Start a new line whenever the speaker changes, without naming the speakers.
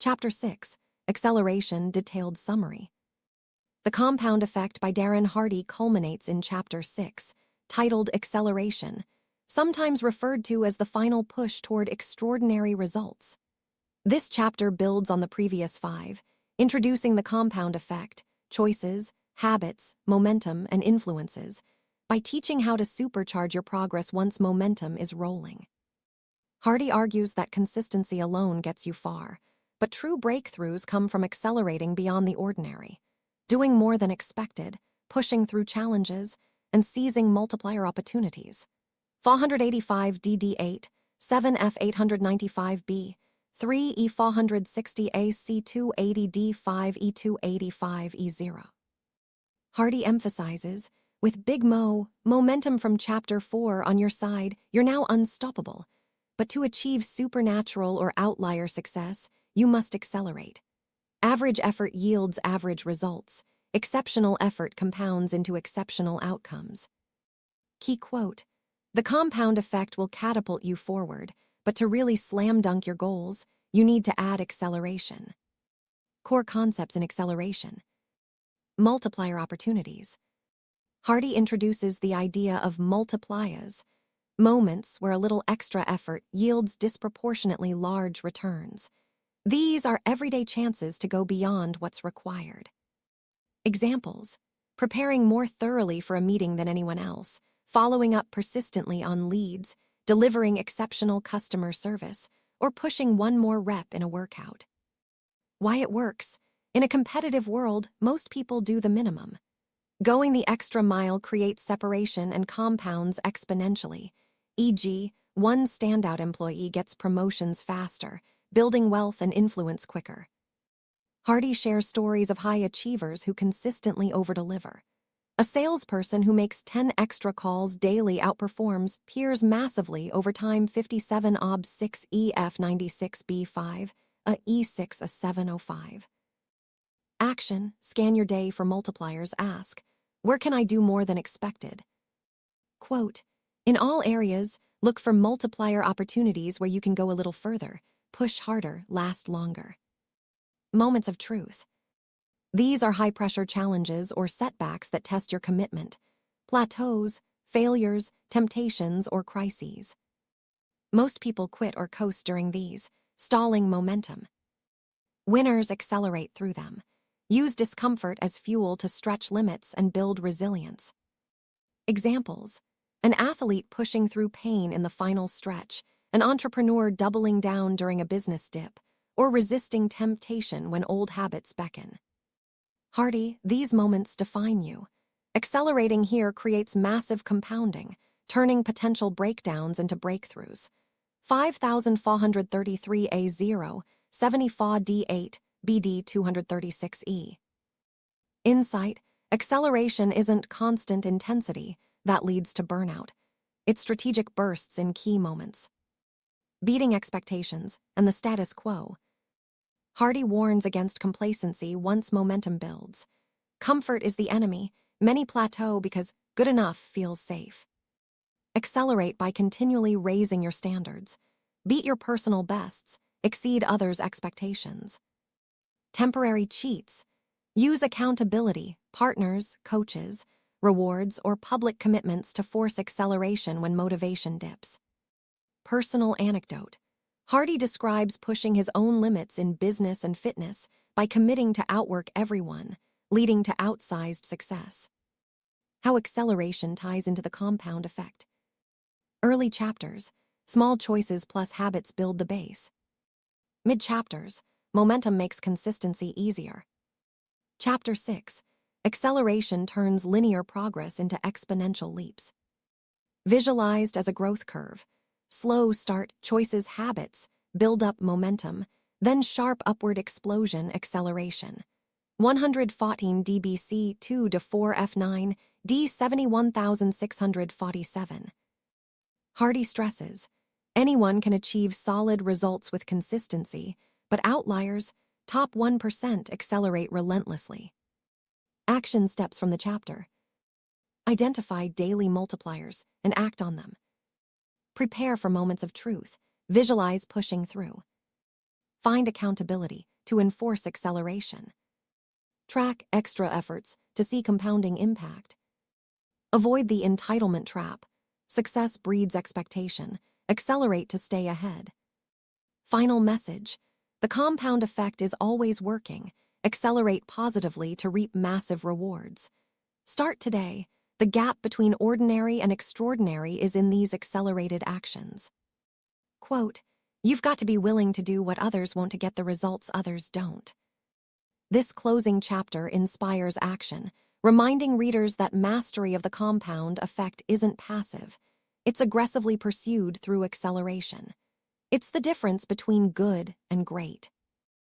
Chapter 6, Acceleration Detailed Summary. The Compound Effect by Darren Hardy culminates in Chapter 6, titled Acceleration, sometimes referred to as the final push toward extraordinary results. This chapter builds on the previous 5, introducing the compound effect, choices, habits, momentum, and influences, by teaching how to supercharge your progress once momentum is rolling. Hardy argues that consistency alone gets you far, but true breakthroughs come from accelerating beyond the ordinary, doing more than expected, pushing through challenges, and seizing multiplier opportunities. 485 DD8, 7F 895B, 3E 460 AC 280 D5 E 285 E0. Hardy emphasizes, with Big Mo, momentum from Chapter 4 on your side, you're now unstoppable. But to achieve supernatural or outlier success, you must accelerate. Average effort yields average results. Exceptional effort compounds into exceptional outcomes. Key quote: the compound effect will catapult you forward, but to really slam dunk your goals, you need to add acceleration. Core concepts in acceleration. Multiplier opportunities. Hardy introduces the idea of multipliers, moments where a little extra effort yields disproportionately large returns. These are everyday chances to go beyond what's required. Examples: preparing more thoroughly for a meeting than anyone else, following up persistently on leads, delivering exceptional customer service, or pushing one more rep in a workout. Why it works: in a competitive world, most people do the minimum. Going the extra mile creates separation and compounds exponentially. E.g., one standout employee gets promotions faster, building wealth and influence quicker. Hardy shares stories of high achievers who consistently overdeliver. A salesperson who makes 10 extra calls daily outperforms peers massively over time. 57 OB 6 EF 96 B5, a E6 a 705. Action: scan your day for multipliers. Ask, where can I do more than expected? Quote: in all areas, look for multiplier opportunities where you can go a little further, push harder, last longer. Moments of truth. These are high-pressure challenges or setbacks that test your commitment, plateaus, failures, temptations, or crises. Most people quit or coast during these, stalling momentum. Winners accelerate through them. Use discomfort as fuel to stretch limits and build resilience. Examples: an athlete pushing through pain in the final stretch, an entrepreneur doubling down during a business dip, or resisting temptation when old habits beckon. Hardy, these moments define you. Accelerating here creates massive compounding, turning potential breakdowns into breakthroughs. 5433 A0, 74 D8, BD 236E. Insight: acceleration isn't constant intensity that leads to burnout. It's strategic bursts in key moments. Beating expectations and the status quo. Hardy warns against complacency once momentum builds. Comfort is the enemy. Many plateau because good enough feels safe. Accelerate by continually raising your standards. Beat your personal bests. Exceed others' expectations. Temporary cheats. Use accountability, partners, coaches, rewards, or public commitments to force acceleration when motivation dips. Personal anecdote. Hardy describes pushing his own limits in business and fitness by committing to outwork everyone, leading to outsized success. How acceleration ties into the compound effect. Early chapters: small choices plus habits build the base. Mid-chapters: momentum makes consistency easier. Chapter 6, acceleration turns linear progress into exponential leaps. Visualized as a growth curve: slow start, choices, habits, build up momentum, then sharp upward explosion, acceleration. 114 DBC 2 to 4 F9, D 71647. Hardy stresses: anyone can achieve solid results with consistency, but outliers, top 1%, accelerate relentlessly. Action steps from the chapter. Identify daily multipliers and act on them. Prepare for moments of truth. Visualize pushing through. Find accountability to enforce acceleration. Track extra efforts to see compounding impact. Avoid the entitlement trap. Success breeds expectation. Accelerate to stay ahead. Final message. The compound effect is always working. Accelerate positively to reap massive rewards. Start today. The gap between ordinary and extraordinary is in these accelerated actions. Quote, "You've got to be willing to do what others won't to get the results others don't." This closing chapter inspires action, reminding readers that mastery of the compound effect isn't passive. It's aggressively pursued through acceleration. It's the difference between good and great.